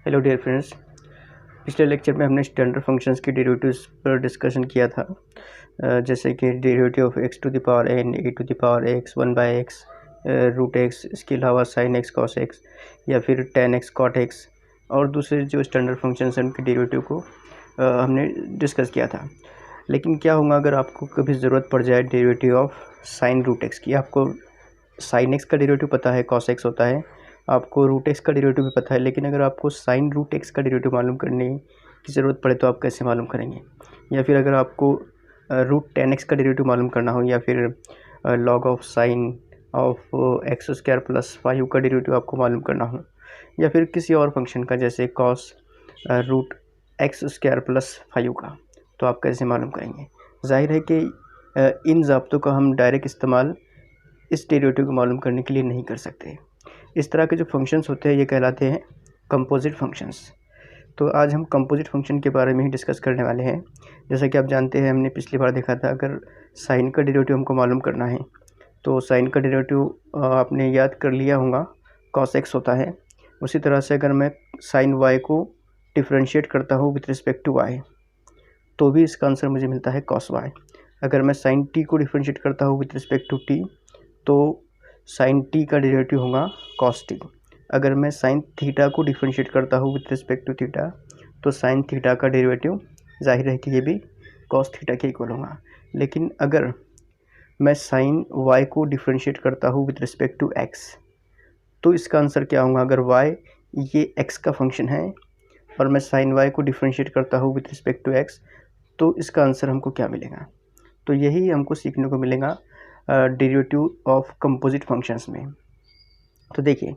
Hello dear friends. पिछले lecture में हमने स्टैंडर्ड फंक्शंस की डेरिवेटिव्स पर डिस्कशन किया था, जैसे कि derivative of x to the power n, a to the power x, 1/x, root x, इसके अलावा साइन एक्स कॉस एक्स या फिर टेन एक्स कॉट एक्स और दूसरे जो स्टैंडर्ड फंक्शंस हैं उनके डेरिवेटिव को हमने डिस्कस किया था। लेकिन क्या होगा अगर आपको कभी ज़रूरत पड़ जाए derivative of sine root x की। आपको साइन एक्स का डेरिवेटिव पता है, कॉस एक्स होता है, आपको रूट एक्स का डेरिवेटिव भी पता है, लेकिन अगर आपको साइन रूट एक्स का डेरिवेटिव मालूम करने की ज़रूरत पड़े तो आप कैसे मालूम करेंगे? या फिर अगर आपको रूट टेन एक्स का डेरिवेटिव मालूम करना हो या फिर log of sine of x square plus 5 का डेरिवेटिव आपको मालूम करना हो, या फिर किसी और फंक्शन का जैसे cos root x square plus 5 का, तो आप कैसे मालूम करेंगे? जाहिर है कि इन ज़ाब्तों का हम डायरेक्ट इस्तेमाल इस डेरिवेटिव को मालूम करने के लिए नहीं कर सकते। इस तरह के जो फंक्शंस होते हैं ये कहलाते हैं कंपोजिट फंक्शंस। तो आज हम कंपोजिट फंक्शन के बारे में ही डिस्कस करने वाले हैं। जैसा कि आप जानते हैं, हमने पिछली बार देखा था, अगर साइन का डेरिवेटिव हमको मालूम करना है तो साइन का डेरिवेटिव आपने याद कर लिया होगा, कॉस एक्स होता है। उसी तरह से अगर मैं साइन वाई को डिफ्रेंशिएट करता हूँ विथ रिस्पेक्ट टू वाई तो भी इसका आंसर मुझे मिलता है कॉस वाई। अगर मैं साइन टी को डिफ्रेंशिएट करता हूँ विथ रिस्पेक्ट टू टी तो साइन टी का डेरिवेटिव होगा कॉस टी। अगर मैं साइन थीटा को डिफ्रेंशिएट करता हूँ विथ रिस्पेक्ट टू थीटा तो साइन थीटा का डेरिवेटिव जाहिर है कि ये भी कॉस थीटा के इक्वल होगा। लेकिन अगर मैं साइन वाई को डिफ्रेंशिएट करता हूँ विथ रिस्पेक्ट टू एक्स तो इसका आंसर क्या होगा? अगर वाई ये एक्स का फंक्शन है और मैं साइन वाई को डिफ्रेंशिएट करता हूँ विथ रिस्पेक्ट टू एक्स तो इसका आंसर हमको क्या मिलेगा? तो यही हमको सीखने को मिलेगा डेरिवेटिव ऑफ कंपोजिट फंक्शंस में। तो देखिए,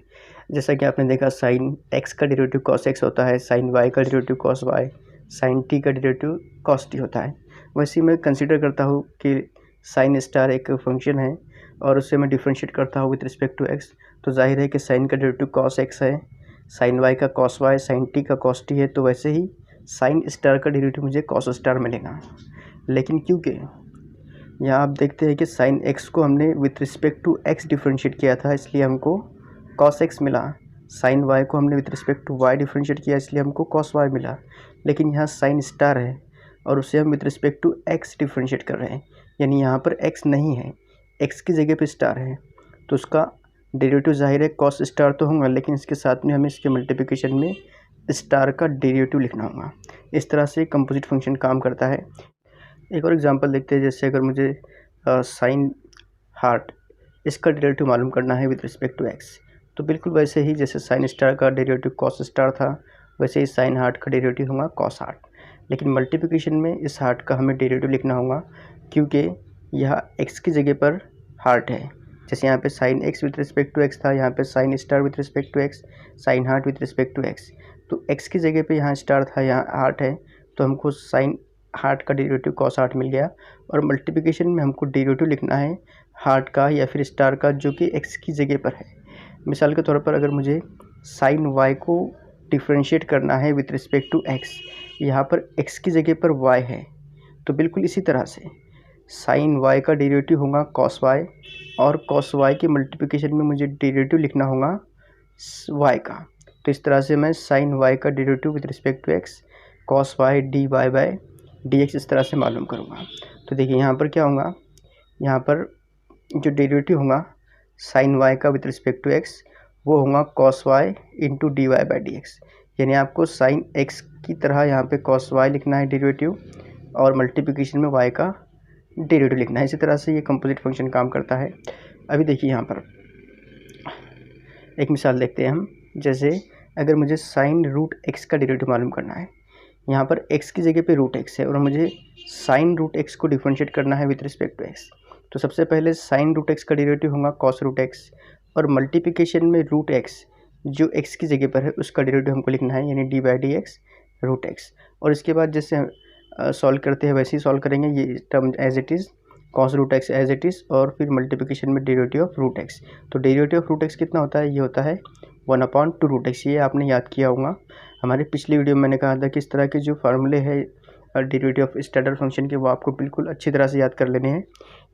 जैसा कि आपने देखा, साइन एक्स का डेरिवेटिव कॉस एक्स होता है, साइन वाई का derivative cos y, sine t का डेरिवेटिव कॉस टी होता है। वैसे मैं कंसीडर करता हूँ कि साइन स्टार एक फंक्शन है और उससे मैं डिफ्रेंशिएट करता हूँ विथ रिस्पेक्ट टू एक्स, तो जाहिर है कि साइन का डेरिवेटिव कॉस एक्स है, साइन वाई का कॉस वाई, साइन टी का कॉस टी है, तो वैसे ही साइन स्टार का डेरिवेटिव मुझे कॉस स्टार मिलेगा। लेकिन क्योंकि यहाँ आप देखते हैं कि साइन एक्स को हमने with respect to x differentiate किया था इसलिए हमको कॉस एक्स मिला, साइन वाई को हमने with respect to y differentiate किया इसलिए हमको कॉस वाई मिला। लेकिन यहाँ साइन स्टार है और उसे हम with respect to x differentiate कर रहे हैं, यानी यहाँ पर एक्स नहीं है, एक्स की जगह पे स्टार है, तो उसका डेरिवेटिव जाहिर है कॉस स्टार तो होगा, लेकिन इसके साथ में हमें इसके मल्टीप्लिकेशन में स्टार का डेरिवेटिव लिखना होगा। इस तरह से कंपोजिट फंक्शन काम करता है। एक और एग्जांपल देखते हैं, जैसे अगर मुझे साइन हार्ट इसका डेरिवेटिव मालूम करना है विद रिस्पेक्ट टू एक्स, तो बिल्कुल वैसे ही जैसे साइन स्टार का डेरिवेटिव कॉस स्टार था वैसे ही साइन हार्ट का डेरिवेटिव होगा कॉस हार्ट। लेकिन मल्टीप्लिकेशन में इस हार्ट का हमें डेरिवेटिव लिखना होगा क्योंकि यह एक्स की जगह पर हार्ट है। जैसे यहाँ पे sine x with respect to x था, यहाँ पे sine star with respect to x, sine heart with respect to x, तो एक्स की जगह पे यहाँ स्टार था, यहाँ हार्ट है, तो हमको साइन हार्ट का डेरिवेटिव कॉस हार्ट मिल गया। और मल्टीप्लिकेशन में हमको डेरिवेटिव लिखना है हार्ट का या फिर स्टार का जो कि एक्स की जगह पर है। मिसाल के तौर पर अगर मुझे साइन वाई को डिफ्रेंशिएट करना है विथ रिस्पेक्ट टू एक्स, यहाँ पर एक्स की जगह पर वाई है, तो बिल्कुल इसी तरह से साइन वाई का डेरिवेटिव होगा कॉस वाई और कॉस वाई के मल्टीप्लिकेशन में मुझे डेरिवेटिव लिखना होगा वाई का। तो इस तरह से मैं साइन वाई का derivative with respect to x cos y d y by d x इस तरह से मालूम करूँगा। तो देखिए यहाँ पर क्या होगा, यहाँ पर जो डेरिवेटिव होगा साइन वाई का विथ रिस्पेक्ट टू एक्स वो होगा cos y into d y by d x, यानी आपको साइन एक्स की तरह यहाँ पे कॉस वाई लिखना है डेरिवेटिव और मल्टीप्लिकेशन में वाई का डेरिवेटिव लिखना है। इसी तरह से ये कंपोजिट फंक्शन काम करता है। अभी देखिए यहाँ पर एक मिसाल देखते हैं हम, जैसे अगर मुझे साइन रूट एक्स का डेरिवेटिव मालूम करना है, यहाँ पर x की जगह पे रूट एक्स है और मुझे साइन रूट एक्स को डिफ्रेंशिएट करना है विथ रिस्पेक्ट टू एक्स, तो सबसे पहले साइन रूट एक्स का डेरिवेटिव होगा कॉस रूट एक्स और मल्टीप्लिकेशन में रूट एक्स जो x की जगह पर है उसका डेरिवेटिव हमको लिखना है, यानी d by d x root x. और इसके बाद जैसे सॉल्व करते हैं वैसे ही सॉल्व करेंगे, ये term as it is, cos root x as it is और फिर मल्टीप्लिकेशन में डेरिवेटिव ऑफ रूट एक्स। तो डेरिवेटिव ऑफ रूट एक्स कितना होता है? ये होता है 1/2 रूट एक्स। ये आपने याद किया होगा, हमारे पिछली वीडियो में मैंने कहा था कि इस तरह के जो फार्मूले हैं डेरिवेटिव ऑफ स्टैंडर्ड फंक्शन के वो आपको बिल्कुल अच्छी तरह से याद कर लेने हैं,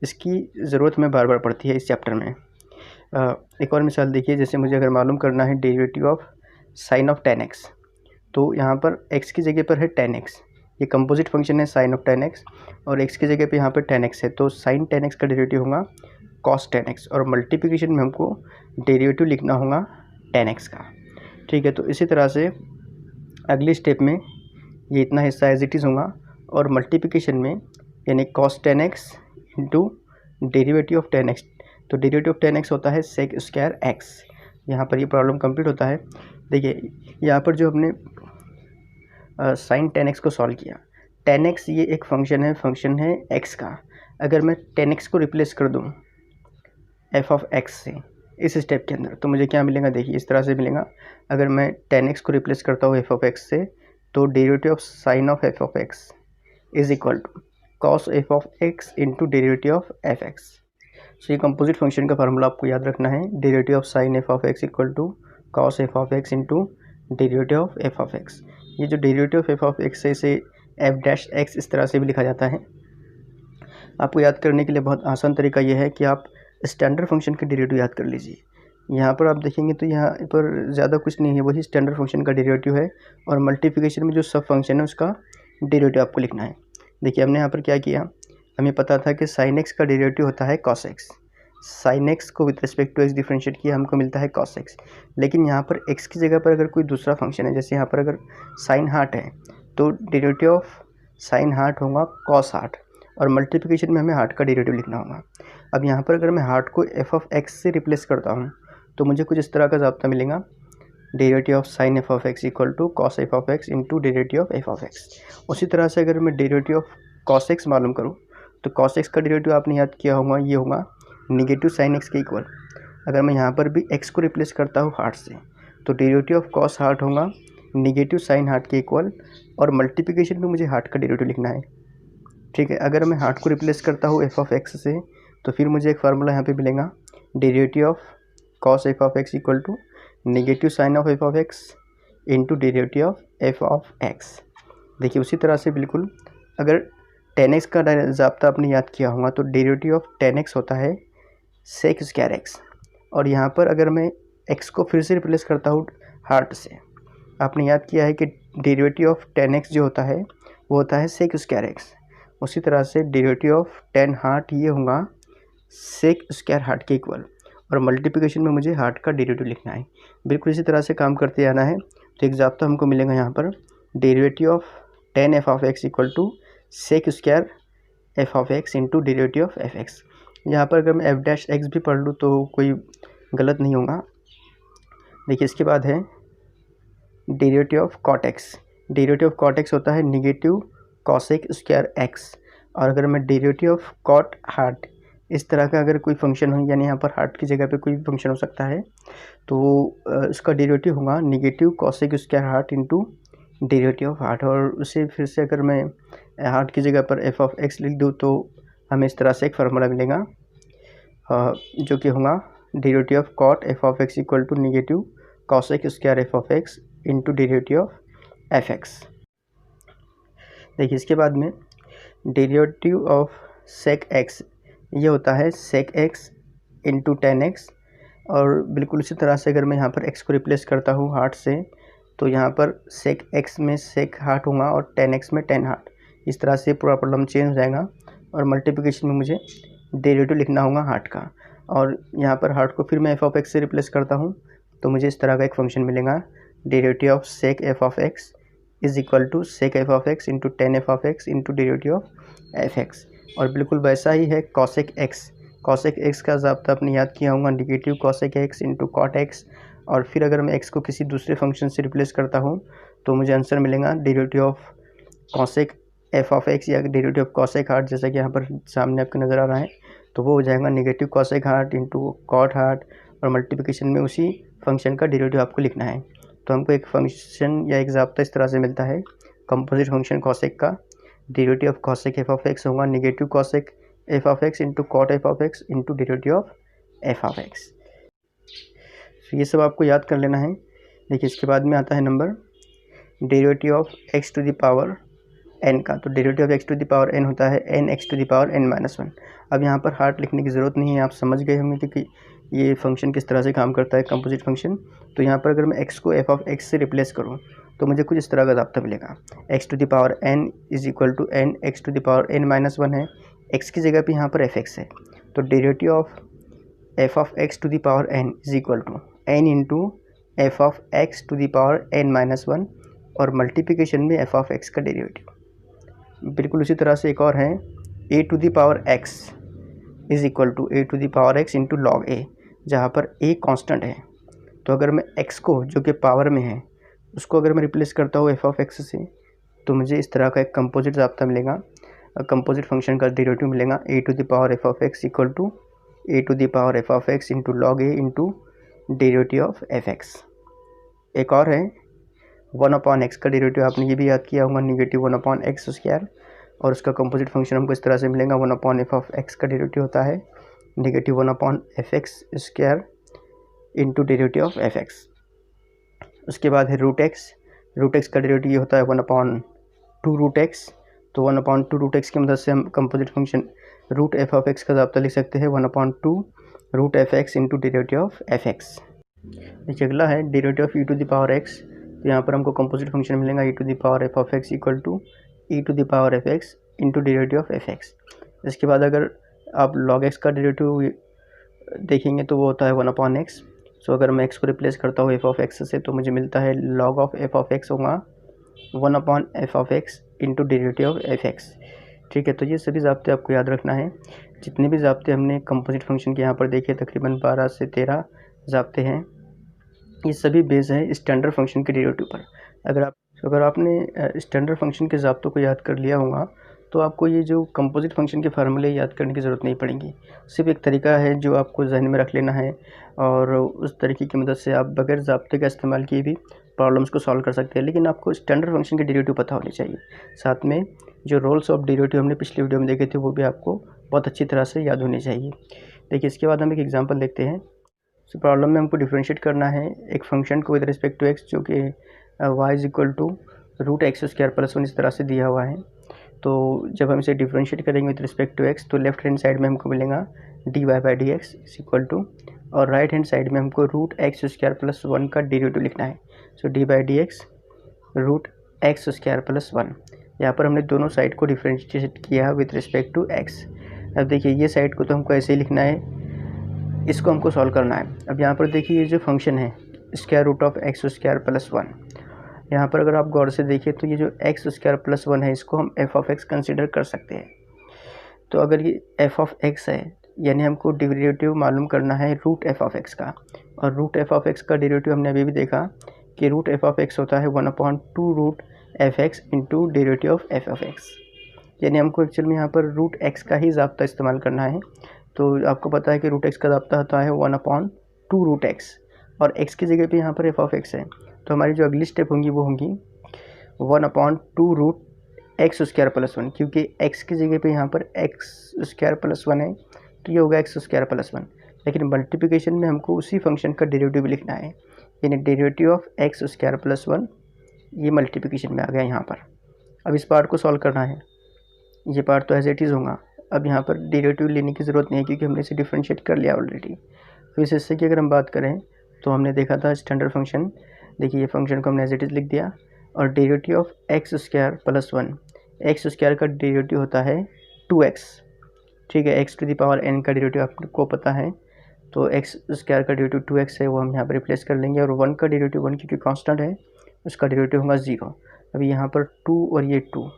इसकी ज़रूरत में बार बार पड़ती है इस चैप्टर में। एक और मिसाल देखिए, जैसे मुझे अगर मालूम करना है derivative of sine of ten x, तो यहाँ पर x की जगह पर है tan x, ये कंपोजिट फंक्शन है sin ऑफ tan x, और x की जगह पे यहाँ पर tan x है, तो sin tan x का डेरिवेटिव होगा cos tan x, और मल्टीप्लिकेशन में हमको डेरिवेटिव लिखना होगा tan x का। ठीक है, तो इसी तरह से अगली स्टेप में ये इतना हिस्सा एज इट इज़ होगा, और मल्टीप्लिकेशन में यानी cos tan x into derivative of tan x, तो डेरिवेटिव ऑफ tan x होता है sec स्क्वायर x। यहाँ पर ये प्रॉब्लम कंप्लीट होता है। देखिए यहाँ पर जो हमने साइन tan x को सॉल्व किया, tan x ये एक फंक्शन है x का। अगर मैं tan x को रिप्लेस कर दूँ f ऑफ x से इस स्टेप के अंदर, तो मुझे क्या मिलेगा, देखिए इस तरह से मिलेगा। अगर मैं tan x को रिप्लेस करता हूँ f ऑफ x से, तो derivative of sine of f of x is equal to cos f of x into derivative of f x। So ये कंपोजिट फंक्शन का फार्मूला आपको याद रखना है, derivative of sine f of x equal to cos f of x into derivative of f of x। ये जो derivative of f of x है इसे f डैश x इस तरह से भी लिखा जाता है। आपको याद करने के लिए बहुत आसान तरीका यह है कि आप स्टैंडर्ड फंक्शन के डेरिवेटिव याद कर लीजिए। यहाँ पर आप देखेंगे तो यहाँ पर ज़्यादा कुछ नहीं है, वही स्टैंडर्ड फंक्शन का डेरिवेटिव है, और मल्टीप्लिकेशन में जो सब फंक्शन है उसका डेरिवेटिव आपको लिखना है। देखिए हमने यहाँ पर क्या किया, हमें पता था कि साइन एक्स का डेरिवेटिव होता है कॉस एक्स, साइन एक्स को with respect to x differentiate किया, हमको मिलता है कॉस एक्स। लेकिन यहाँ पर एक्स की जगह पर अगर कोई दूसरा फंक्शन है, जैसे यहाँ पर अगर साइन हार्ट है, तो डेरिवेटिव ऑफ साइन हार्ट होगा कॉस हार्ट, और मल्टीप्लिकेशन में हमें हार्ट का डेरिवेटिव लिखना होगा। अब यहाँ पर अगर मैं हार्ट को एफ ऑफ एक्स से रिप्लेस करता हूँ, तो मुझे कुछ इस तरह का ज़ाब्ता मिलेगा, derivative of sine f of x equal to cos f of x into derivative of f of x. उसी तरह से अगर मैं डेरिवेटिव ऑफ कॉस एक्स मालूम करूँ, तो कॉस एक्स का डेरिवेटिव आपने याद किया होगा, ये होगा निगेटिव साइन एक्स के इक्वल। अगर मैं यहाँ पर भी एक्स को रिप्लेस करता हूँ हार्ट से, तो डेरिवेटिव ऑफ कॉस हार्ट होगा निगेटिव साइन हार्ट के इक्वल, और मल्टीप्लिकेशन में मुझे हार्ट का डेरिवेटिव लिखना है। ठीक है, अगर मैं हार्ट को रिप्लेस करता हूँ एफ ऑफ एक्स से, तो फिर मुझे एक फार्मूला यहाँ पे मिलेगा, derivative of cos f of x equal to negative sine of f of x into derivative of f of x. देखिए उसी तरह से बिल्कुल अगर tan x का ज़ाब्ता आपने याद किया होगा, तो डेरिवेटिव ऑफ tan x होता है सेक स्क्वायर x, और यहाँ पर अगर मैं x को फिर से रिप्लेस करता हूँ हार्ट से, आपने याद किया है कि डेरिवेटिव ऑफ tan x जो होता है वो होता है सेक स्क्वायर x। उसी तरह से डेरिवेटिव ऑफ tan हार्ट ये होगा सेक स्क्वायर हार्ट के इक्वल, और मल्टीप्लिकेशन में मुझे हार्ट का डेरिवेटिव लिखना है। बिल्कुल इसी तरह से काम करते आना है। तो एक ज़ाब्ता हमको मिलेगा यहाँ पर, derivative of tan f of x equal to sec square f of x into derivative of f x. यहाँ पर अगर मैं एफ डैश एक्स भी पढ़ लूँ तो कोई गलत नहीं होगा। देखिए इसके बाद है derivative of cot x. Derivative of cot x होता है निगेटिव कॉसेक स्क्वायर एक्स, और अगर मैं डेरिवेटिव ऑफ कॉट हार्ट इस तरह का अगर कोई फंक्शन हो, यानी यहाँ पर हार्ट की जगह पे कोई भी फंक्शन हो सकता है, तो इसका डेरिवेटिव होगा negative cosec square heart into derivative of heart. और उसे फिर से अगर मैं हार्ट की जगह पर एफ ऑफ एक्स लिख दूँ, तो हमें इस तरह से एक फार्मूला मिलेगा, जो कि होगा derivative of cot f of x equal to negative cosec square f of x into derivative of f x. देखिए इसके बाद में डेरिवेटिव ऑफ सेक एक्स ये होता है sec x into tan x, और बिल्कुल उसी तरह से अगर मैं यहाँ पर एक्स को रिप्लेस करता हूँ हार्ट से, तो यहाँ पर सेक एक्स में सेक हार्ट होगा और टेन एक्स में टेन हार्ट। इस तरह से पूरा प्रॉब्लम चेंज हो जाएगा, और मल्टीप्लिकेशन में मुझे डेरिवेटिव लिखना होगा हार्ट का, और यहाँ पर हार्ट को फिर मैं एफ ऑफ एक्स से रिप्लेस करता हूँ, तो मुझे इस तरह का एक फंक्शन मिलेगा, derivative of sec f of x is equal to sec f of x into tan f of x into derivative of f x. और बिल्कुल वैसा ही है कॉसेक एक्स। कॉसेक एक्स का ज़ाब्ता आपने याद किया होगा, negative cosec x into cot x, और फिर अगर मैं एक्स को किसी दूसरे फंक्शन से रिप्लेस करता हूँ, तो मुझे आंसर मिलेगा derivative of cosec f of x या डेरिवेटिव ऑफ कॉसेक हार्ट, जैसा कि यहाँ पर सामने आपको नज़र आ रहा है। तो वो हो जाएगा negative cosec heart into cot heart, और मल्टीप्लिकेशन में उसी फंक्शन का डेरिवेटिव आपको लिखना है। तो हमको एक फंक्शन या एक ज़ाब्ता इस तरह से मिलता है, कंपोजिट फंक्शन कॉसेक का derivative of cosec f of x होगा negative cosec f of x into cot f of x into derivative of f of x. तो ये सब आपको याद कर लेना है। देखिए इसके बाद में आता है number derivative of x to the power n का। तो derivative of x to the power n होता है n x to the power n minus one. अब यहाँ पर हार्ट लिखने की ज़रूरत नहीं है, आप समझ गए होंगे कि ये फंक्शन किस तरह से काम करता है, कंपोजिट फंक्शन। तो यहाँ पर अगर मैं एक्स को एफ ऑफ एक्स से रिप्लेस करूँ, तो मुझे कुछ इस तरह का ज़ाब्ता मिलेगा। X to the power n is equal to n x to the power n minus 1 है, x की जगह पे यहाँ पर fx है, तो derivative of f of x to the power n is equal to n into f of x to the power n minus 1 और multiplication में f ऑफ x का डेरिवेटिव। बिल्कुल उसी तरह से एक और है, a to the power x is equal to a to the power x into log a, जहाँ पर a कांस्टेंट है। तो अगर मैं x को जो कि पावर में है उसको अगर मैं रिप्लेस करता हूँ f ऑफ x से, तो मुझे इस तरह का एक कंपोजिट ज़ाब्ता मिलेगा, कंपोजिट फंक्शन का डेरिवेटिव मिलेगा a to the power f of x equal to a to the power f of x into log a into derivative of fx। एक और है 1/x का डेरिवेटिव, आपने ये भी याद किया होगा, नेगेटिव 1/x स्क्वायर, और उसका कंपोजिट फंक्शन हमको इस तरह से मिलेगा 1/f ऑफ x का डेरिवेटिव होता है negative 1/fx square into derivative of fx। उसके बाद है रूट एक्स का डेरिवेटिव ये होता है 1/2 रूट एक्स, तो 1/2 रूट एक्स की मदद से हम composite function root f of x का ज़ाब्ता लिख सकते हैं 1/2 root f x into derivative of fx। देखिए अगला है derivative of e to the power x, तो यहाँ पर हमको कंपोजिट फंक्शन मिलेगा e to the power f of x equal to e to the power f x into derivative of fx। इसके बाद अगर आप log x का डेरिवेटिव देखेंगे तो वो होता है 1/x। सो अगर मैं x को रिप्लेस करता हूँ f ऑफ x से, तो मुझे मिलता है log of f of x होगा 1/f of x into derivative of fx। ठीक है, तो ये सभी ज़ाब्ते आपको याद रखना है। जितने भी ज़ाब्ते हमने कंपोजिट फंक्शन के यहाँ पर देखे, तकरीबन 12 से 13 ज़ाब्ते हैं, ये सभी बेस है स्टैंडर्ड फंक्शन के डेरिवेटिव पर। अगर आपने स्टैंडर्ड फंक्शन के ज़ाब्तों को याद कर लिया होगा तो आपको ये जो कंपोजिट फंक्शन के फार्मूले याद करने की ज़रूरत नहीं पड़ेगी। सिर्फ एक तरीका है जो आपको जहन में रख लेना है, और उस तरीके की मदद से आप बगैर ज़ाब्ते का इस्तेमाल किए भी प्रॉब्लम्स को सॉल्व कर सकते हैं। लेकिन आपको स्टैंडर्ड फंक्शन के डेरिवेटिव पता होने चाहिए, साथ में जो रोल्स ऑफ डेरिवेटिव हमने पिछले वीडियो में देखे थे वो भी आपको बहुत अच्छी तरह से याद होने चाहिए। देखिए इसके बाद हम एक एग्जाम्पल देखते हैं। तो प्रॉब्लम में हमको डिफ्रेंशिएट करना है एक फंक्शन को विद रिस्पेक्ट टू एक्स, जो कि y is equal to root x square plus 1 इस तरह से दिया हुआ है। तो जब हम इसे डिफ्रेंशिएट करेंगे विद रिस्पेक्ट टू एक्स, तो लेफ्ट हैंड साइड में हमको मिलेगा dy by d x is equal to, और राइट हैंड साइड में हमको रूट एक्स स्क्वायर प्लस 1 का डेरिवेटिव लिखना है। So d by d x root x square plus 1। यहाँ पर हमने दोनों साइड को डिफ्रेंशिएट किया विद रिस्पेक्ट टू एक्स। अब देखिए ये साइड को तो हमको ऐसे ही लिखना है, इसको हमको सॉल्व करना है। अब यहाँ पर देखिए ये जो फंक्शन है square root of x square plus 1, यहाँ पर अगर आप गौर से देखिए तो ये जो एक्स स्क्वायर प्लस 1 है इसको हम एफ ऑफ एक्स कंसिडर कर सकते हैं। तो अगर ये एफ ऑफ एक्स है, यानी हमको डेरिवेटिव मालूम करना है रूट एफ ऑफ एक्स का, और रूट एफ ऑफ एक्स का डेरिवेटिव हमने अभी भी देखा कि रूट एफ ऑफ एक्स होता है 1/2 root f x into derivative of f of x. यानी हमको एक्चुअल में यहाँ पर रूट एक्स का ही ज़ाब्ता इस्तेमाल करना है। तो आपको पता है कि रूट एक्स का ज़ाब्ता होता है 1/2 रूट एक्स, और एक्स की जगह पे यहाँ पर एफ ऑफ एक्स है, तो हमारी जो अगली स्टेप होंगी वो होंगी 1/2 रूट एक्स स्क्वायर प्लस 1, क्योंकि एक्स की जगह पे यहाँ पर एक्स स्क्वायर प्लस 1 है, तो ये होगा एक्स स्क्वायर प्लस 1। लेकिन मल्टीप्लिकेशन में हमको उसी फंक्शन का डेरिवेटिव लिखना है, यानी derivative of x square plus 1, ये मल्टीप्लिकेशन में आ गया यहाँ पर। अब इस पार्ट को सॉल्व करना है, ये पार्ट तो एज इट इज़ होगा। अब यहाँ पर डेरिवेटिव लेने की ज़रूरत नहीं है क्योंकि हमने इसे डिफ्रेंशिएट कर लिया ऑलरेडी। तो इस हिस्से की अगर हम बात करें तो हमने देखा था स्टैंडर्ड फंक्शन, देखिए ये फंक्शन को हमने एज इट इज़ लिख दिया, और derivative of x square plus 1, x square का डेरिवेटिव होता है 2x। ठीक है, x to the power n का डेरिवेटिव आपको पता है, तो एक्स स्क्वायर का डेरिवेटिव 2x है, वो हम यहाँ पर रिप्लेस कर लेंगे, और 1 का डेरिवेटिव 1 क्योंकि कांस्टेंट है उसका डेरिवेटिव होगा 0। अभी यहाँ पर 2 और ये 2,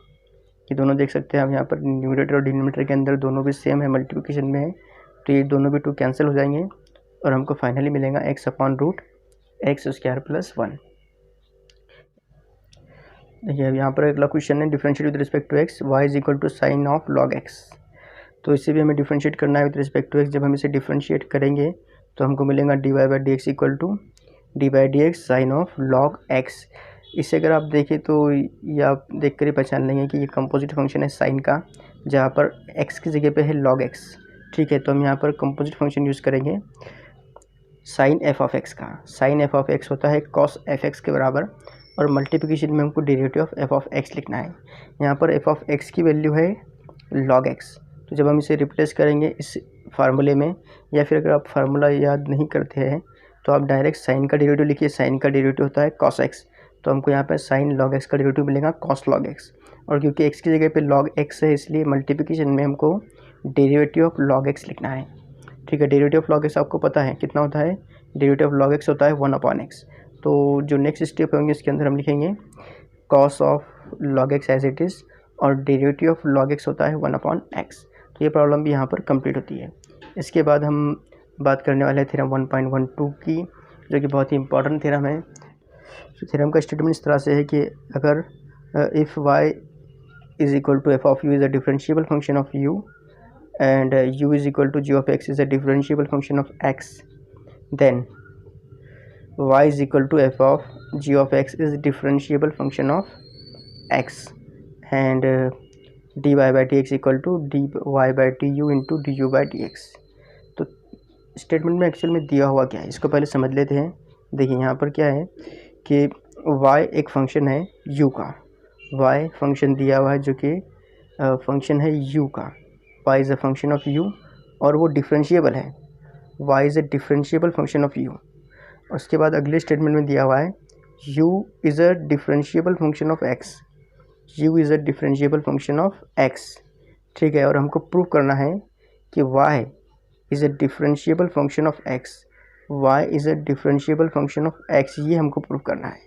ये दोनों देख सकते हैं आप यहाँ पर न्यूमरेटर और डिनोमिनेटर के अंदर दोनों भी सेम है, मल्टीप्लिकेशन में है, तो ये दोनों भी 2 कैंसिल हो जाएंगे और हमको फाइनली मिलेगा x upon root x square plus 1। देखिए अब यहाँ पर अगला क्वेश्चन है differentiate with respect to x y is equal to sine of log x. तो इसे भी हमें डिफरेंशिएट करना है विद रिस्पेक्ट टू एक्स। जब हम इसे डिफरेंशिएट करेंगे तो हमको मिलेगा dy by d x equal to d by d x sine of log x. इसे अगर आप देखें तो ये आप देख कर ही पहचान लेंगे कि ये कंपोजिट फंक्शन है साइन का, जहाँ पर x की जगह पे है log x। ठीक है, तो हम यहाँ पर कंपोजिट फंक्शन यूज़ करेंगे साइन एफ ऑफ एक्स का। साइन एफ ऑफ एक्स होता है कॉस एफ एक्स के बराबर, और मल्टीप्लिकेशन में हमको derivative of f of x लिखना है। यहाँ पर एफ ऑफ एक्स की वैल्यू है log x। तो जब हम इसे रिप्लेस करेंगे इस फार्मूले में, या फिर अगर आप फार्मूला याद नहीं करते हैं तो आप डायरेक्ट साइन का डेरिवेटिव लिखिए। साइन का डेरिवेटिव होता है कॉस एक्स, तो हमको यहाँ पे साइन लॉग एक्स का डेरिवेटिव मिलेगा कॉस लॉग एक्स, और क्योंकि एक्स की जगह पे लॉग एक्स है इसलिए मल्टीप्लिकेशन में हमको डेरिवेटिव ऑफ लॉग एक्स लिखना है। ठीक है, डेरिवेटिव ऑफ लॉग एक्स आपको पता है कितना होता है, डेरिवेटिव ऑफ लॉग एक्स होता है 1/x। तो जो नेक्स्ट स्टेप होंगे इसके अंदर हम लिखेंगे cos of log x as it is, और डेरिवेटिव ऑफ लॉग एक्स होता है 1/x। तो ये प्रॉब्लम भी यहाँ पर कंप्लीट होती है। इसके बाद हम बात करने वाले हैं थ्योरम 1.12 की, जो कि बहुत ही इंपॉर्टेंट थ्योरम है। तो थ्योरम का स्टेटमेंट इस तरह से है कि अगर if y is equal to f of u is a differentiable function of u and u is equal to g of x is a differentiable function of x, then y is equal to f of g of x is differentiable function of x, and dy by dx equal to dy by du into du by dx। तो statement में actual में दिया हुआ क्या है इसको पहले समझ लेते हैं। देखिए यहाँ पर क्या है कि y एक फंक्शन है u का, y फंक्शन दिया हुआ है जो कि फंक्शन है u का, y is a function of u और वो डिफरेंशिएबल है, y is a differentiable function of u। उसके बाद अगले स्टेटमेंट में दिया हुआ है u is a differentiable function of x, u is a differentiable function of x। ठीक है, और हमको प्रूव करना है कि y is a differentiable function of x, y is a differentiable function of x, ये हमको प्रूव करना है।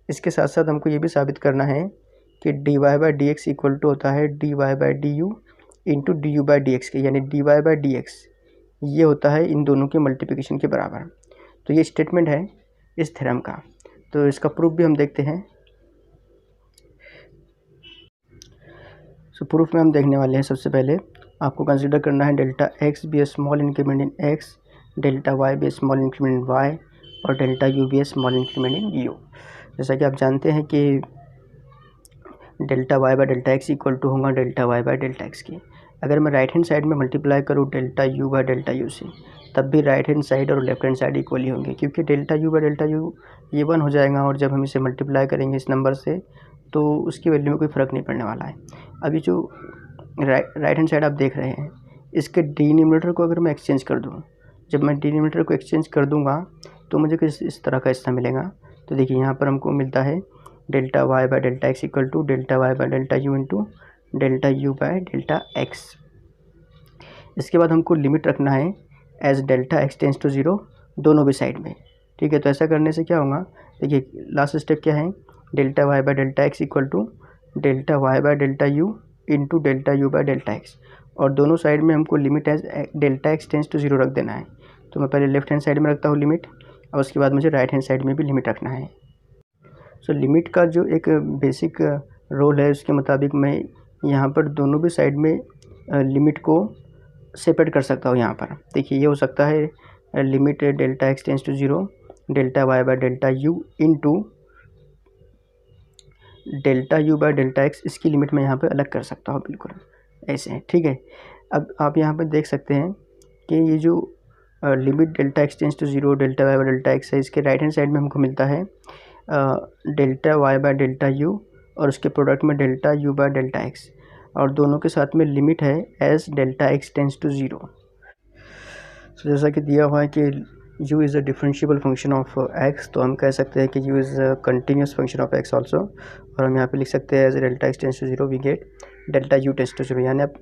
इसके साथ साथ हमको ये भी साबित करना है कि dy by d x equal to होता है dy by d u into d u by d x के, यानी dy बाई डी एक्स ये होता है इन दोनों के मल्टीप्लिकेशन के बराबर। तो ये स्टेटमेंट है इस थ्योरम का, तो इसका प्रूफ भी हम देखते हैं। सो प्रूफ में हम देखने वाले हैं, सबसे पहले आपको कंसीडर करना है delta x be a small increment in x, delta y be a small increment in y, और delta u be a small increment in u. जैसा कि आप जानते हैं कि delta y by delta x equal to होगा delta y by delta x की। अगर मैं राइट हैंड साइड में मल्टीप्लाई करूँ delta u by delta u से, तब भी राइट हैंड साइड और लेफ्ट हैंड साइड इक्वली होंगे, क्योंकि delta u by delta you ये 1 हो जाएगा, और जब हम इसे मल्टीप्लाई करेंगे इस नंबर से तो उसकी वैल्यू में कोई फ़र्क नहीं पड़ने वाला है। अभी जो राइट हैंड साइड आप देख रहे हैं, इसके डिनोमिनेटर को अगर मैं एक्सचेंज कर दूँ, जब मैं डिनोमिनेटर को एक्सचेंज कर दूँगा तो मुझे किस इस तरह का हिस्सा मिलेगा। तो देखिए यहाँ पर हमको मिलता है delta y by delta x equal to delta y by delta u into delta u by delta x. इसके बाद हमको लिमिट रखना है as delta x tends to 0 दोनों भी साइड में। ठीक है, तो ऐसा करने से क्या होगा, देखिए लास्ट स्टेप क्या है, delta y by delta x equal to delta y by delta u into delta u by delta x, और दोनों साइड में हमको limit as delta x tends to 0 रख देना है। तो मैं पहले लेफ्ट हैंड साइड में रखता हूँ लिमिट, और उसके बाद मुझे राइट हैंड साइड में भी लिमिट रखना है। सो लिमिट का जो एक बेसिक रोल है उसके मुताबिक मैं यहाँ पर दोनों भी साइड में लिमिट को सेपरेट कर सकता हूँ। यहाँ पर देखिए ये हो सकता है limit delta x tends to 0 delta y by delta u into delta u by delta x, इसकी लिमिट मैं यहाँ पर अलग कर सकता हूँ, बिल्कुल ऐसे है। ठीक है, अब आप यहाँ पर देख सकते हैं कि ये जो limit delta x tends to 0 delta y by delta x है, इसके राइट हैंड साइड में हमको मिलता है delta y by delta u, और उसके प्रोडक्ट में delta u by delta x, और दोनों के साथ में लिमिट है as delta x tends to 0। तो जैसा कि दिया हुआ है कि u is a differentiable function of x, तो हम कह सकते हैं कि u is a continuous function of x also, और हम यहाँ पे लिख सकते हैं as delta x tends to 0 we get delta u tends to 0, यानी अब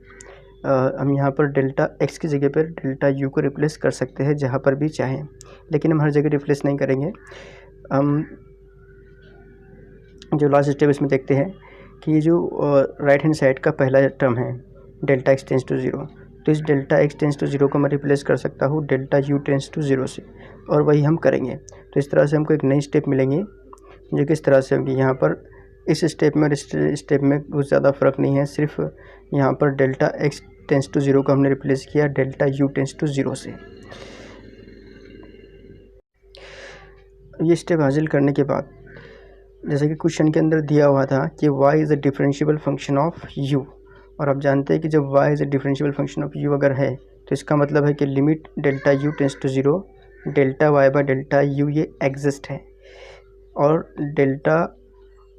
हम यहाँ पर डेल्टा x की जगह पर डेल्टा u को रिप्लेस कर सकते हैं जहाँ पर भी चाहें, लेकिन हम हर जगह रिप्लेस नहीं करेंगे। हम जो लास्ट स्टेप इसमें देखते हैं कि ये जो राइट हैंड साइड का पहला टर्म है डेल्टा एक्स टेंस टू 0, तो इस डेल्टा एक्स टेंस टू 0 को मैं रिप्लेस कर सकता हूँ डेल्टा यू टेंस टू 0 से, और वही हम करेंगे। तो इस तरह से हमको एक नई स्टेप मिलेंगे जो किस तरह से होगी। यहाँ पर इस स्टेप में और इस स्टेप में कुछ ज़्यादा फ़र्क नहीं है, सिर्फ यहाँ पर डेल्टा एक्स टेंस टू 0 को हमने रिप्लेस किया डेल्टा यू टेंस टू 0 से। ये स्टेप हासिल करने के बाद जैसे कि क्वेश्चन के अंदर दिया हुआ था कि y is a differentiable function of u, और आप जानते हैं कि जब y is a differentiable function of u अगर है तो इसका मतलब है कि limit delta u tends to 0 delta y by delta u ये एग्जिस्ट है, और delta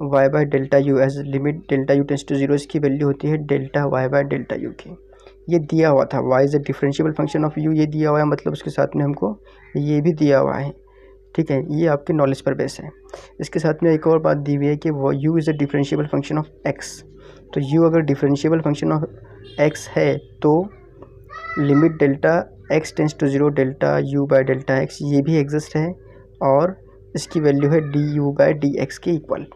y by delta u as limit delta u tends to 0 इसकी वैल्यू होती है delta y by delta u की। ये दिया हुआ था y is a differentiable function of u, ये दिया हुआ है, मतलब उसके साथ में हमको ये भी दिया हुआ है ठीक है, ये आपके नॉलेज पर बेस है। इसके साथ में एक और बात दी हुई है कि वो u is a differentiable function of x। तो u अगर डिफरेंशिएबल फंक्शन ऑफ x है तो limit delta x tends to 0 delta u by delta x ये भी एग्जिस्ट है और इसकी वैल्यू है du बाय dx के इक्वल।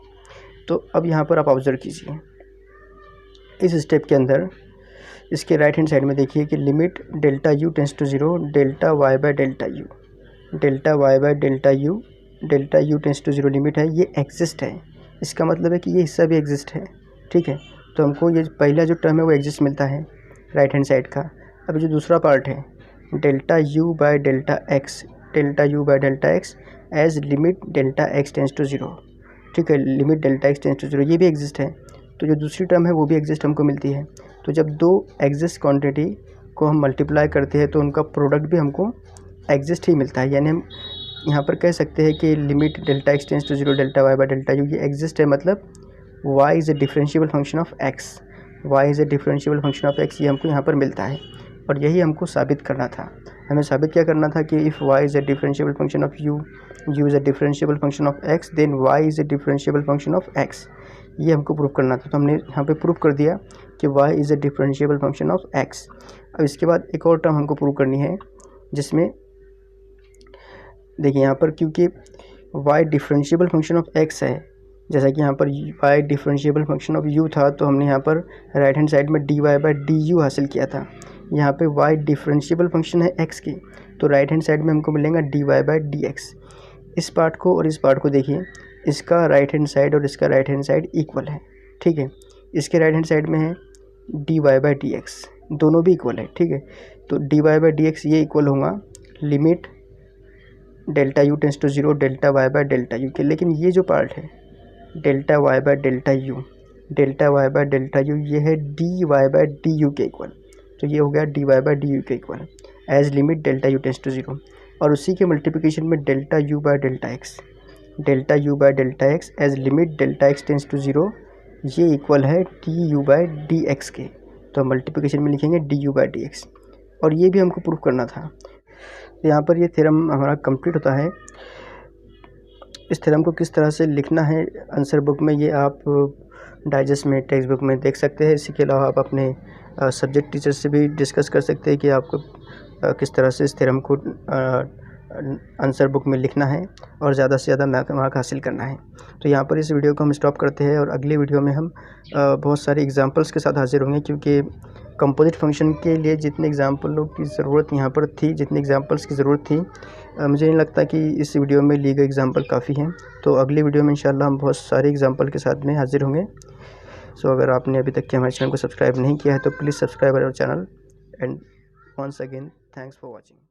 तो अब यहाँ पर आप ऑब्जर्व कीजिए, इस स्टेप के अंदर इसके राइट हैंड साइड में देखिए कि limit delta u tends to 0 delta y by delta u, delta y by delta u tends to 0 limit है, ये एग्जिस्ट है। इसका मतलब है कि ये हिस्सा भी एग्जिस्ट है। ठीक है, तो हमको ये पहला जो टर्म है वो एग्जिस्ट मिलता है राइट हैंड साइड का। अब जो दूसरा पार्ट है delta u by delta x, delta u by delta x as limit delta x tends to 0, ठीक है, limit delta x tends to 0 ये भी एग्जिस्ट है। तो जो दूसरी टर्म है वो भी एग्जिस्ट हमको मिलती है। तो जब दो एग्जिस्ट क्वांटिटी को हम मल्टीप्लाई करते हैं तो उनका प्रोडक्ट भी हमको एग्जिस्ट ही मिलता है। यानी हम यहाँ पर कह सकते हैं कि limit delta x tends to 0 delta y by delta u ये एग्जिस्ट है, मतलब y is a differentiable function of x, y is a differentiable function of x, ये हमको यहाँ पर मिलता है। और यही हमको साबित करना था। हमें साबित क्या करना था कि if y is a differentiable function of u, u is a differentiable function of x, then y is a differentiable function of x, ये हमको प्रूव करना था। तो हमने यहाँ पे प्रूव कर दिया कि y is a differentiable function of x। अब इसके बाद एक और टर्म हमको प्रूव करनी है जिसमें देखिए यहाँ पर क्योंकि y differentiable function of x है, जैसा कि यहाँ पर y differentiable function of u था, तो हमने यहाँ पर राइट हैंड साइड में dy बाई du हासिल किया था। यहाँ पे y डिफरेंशिएबल फंक्शन है x की, तो राइट हैंड साइड में हमको मिलेगा dy बाई dx। इस पार्ट को और इस पार्ट को देखिए, इसका राइट हैंड साइड और इसका राइट हैंड साइड इक्वल है। ठीक है, इसके राइट हैंड साइड में है dy बाई dx, दोनों भी इक्वल है। ठीक है, तो dy बाई dx ये इक्वल होगा limit delta u tends to 0 delta y by delta u के। लेकिन ये जो पार्ट है delta y by delta u, delta y by delta u ये है dy बाई du के इक्वल। तो ये हो गया dy बाई du के equal as limit delta u tends to 0। और उसी के मल्टीप्लिकेशन में delta u by delta x, delta u by delta x as limit delta x tends to 0, ये इक्वल है du बाई dx के। तो multiplication में लिखेंगे du बाई dx। और ये भी हमको प्रूफ करना था। तो यहाँ पर ये थ्योरम हमारा कंप्लीट होता है। इस थ्योरम को किस तरह से लिखना है आंसर बुक में, ये आप डाइजेस्ट में टेक्स्ट बुक में देख सकते हैं। इसी के अलावा आप अपने सब्जेक्ट टीचर से भी डिस्कस कर सकते हैं कि आपको किस तरह से इस थ्योरम को आंसर बुक में लिखना है और ज़्यादा से ज़्यादा मार्क हासिल करना है। तो यहाँ पर इस वीडियो को हम स्टॉप करते हैं और अगले वीडियो में हम बहुत सारे एग्जांपल्स के साथ हाजिर होंगे, क्योंकि कंपोजिट फंक्शन के लिए जितने एग्जांपलों की ज़रूरत यहाँ पर थी, जितने एग्जांपल्स की ज़रूरत थी, मुझे नहीं लगता कि इस वीडियो में ली गई एग्जांपल काफ़ी हैं। तो अगले वीडियो में इंशाल्लाह हम बहुत सारे एग्जांपल के साथ में हाजिर होंगे। सो अगर आपने अभी तक के हमारे चैनल को सब्सक्राइब नहीं किया है तो please subscribe our channel. And once again thanks for watching.